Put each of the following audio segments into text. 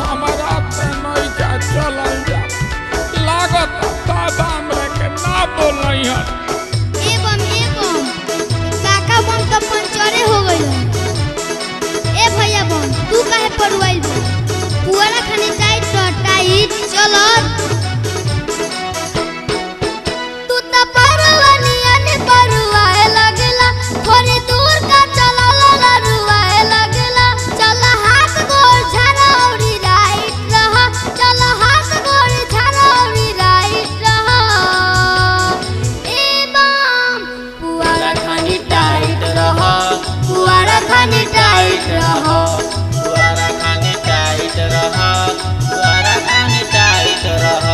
हमारा तो नहीं जा चलल जा लागत दादा हमरा के ना बोलई है एवं काका बम तो पंचरे हो गइल। ए भैया बम तू काहे पड़ुआइल बा? पुआरा खाने टाइट चलत तू त परवानिया ने परुआए लगला थोड़ी दूर का चलला रुआए लगला। चल हाथ गोर झरौरी राइट रह, चल हाथ गोर झरौरी राइट रह। ए बम पुआरा खाने टाइट रह, पुआरा खाने टाइट रह, पुआरा खाने टाइट रह, पुआरा खाने टाइट रह।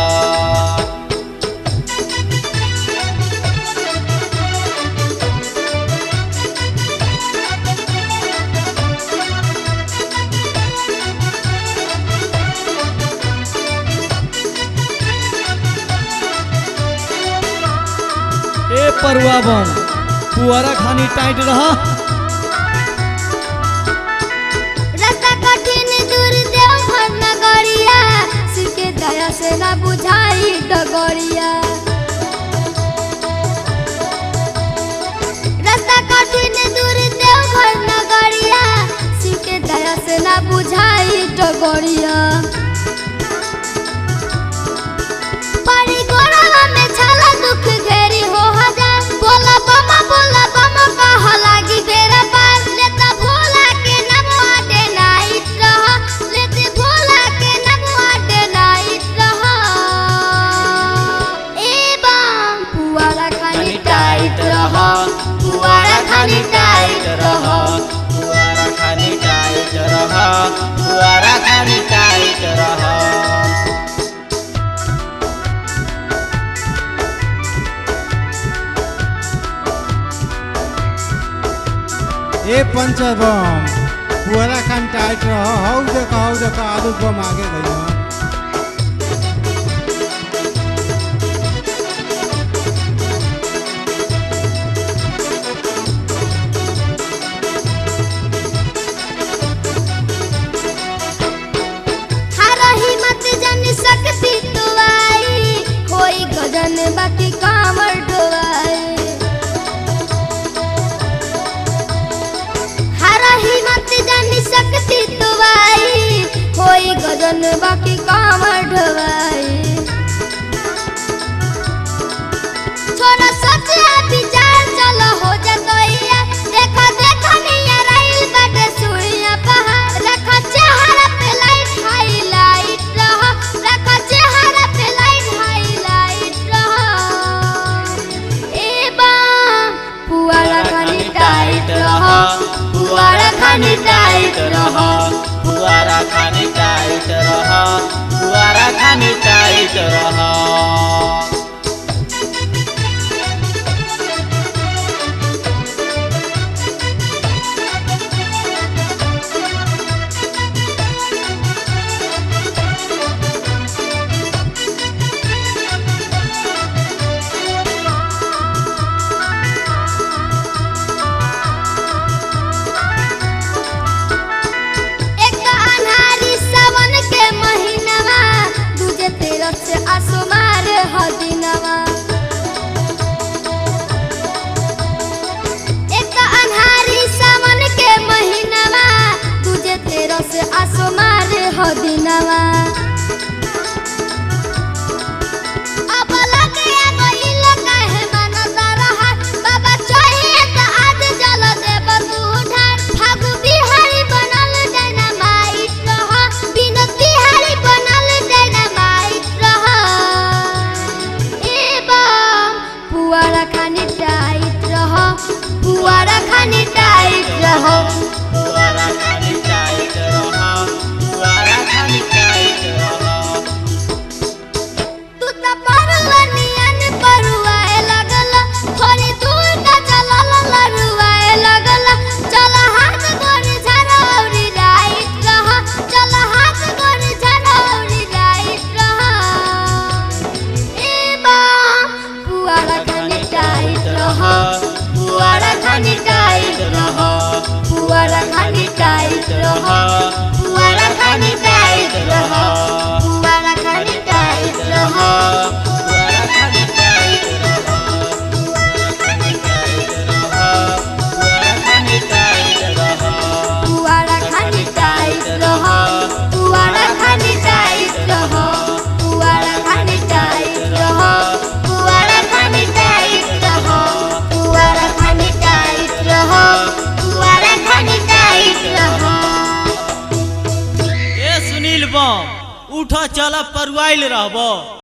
ए परुआ बम पुआरा खानी टाइट रहा। रास्ता कठिन दूर देवघर नगरिया, सिर के दया से ना बुझाई डगरिया। रास्ता कठिन दूर देवघर नगरिया, सिर के दया से ना बुझाई डगरिया। परी गोरवा में छाला दुख घेरी हो हजार, बोला बमा कह लागी बेरा पार। लेता भोला के नमवा दे नाइट रह, लेते भोला के नमवा दे नाइट रह। ए बम पुआरा खानी टाइट रह, पुआरा खानी टाइट रह, पुआरा खाने टाइट रह, पुआरा खाने टाइट रह। ए पंचबम पुआरा खान टाइट रह। हौ देख आलू बम आगे गई। हारही मत जन सकती तू आई, कोई गजन बाकी कामर डोआई। हारही मत जन सकती तू आई, कोई गजन बाकी कामर डोआई। छोरा सच विचार चलो हो जतोइया, देखा निया रही बाटे सुइया पहाड़। रखा चेहरा पे लाइट हाईलाइट रह, रखा चेहरा पे लाइट हाईलाइट रह। ए बम पुआरा खानी टाइट रह, पुआरा खाने टाइट रह, पुआरा खाने टाइट रह, पुआरा खाने टाइट रह। एक तो अन्हारी सावन के महीनवा, दूजे तेरस से आसमार हदिन चल परुआइल रहबो।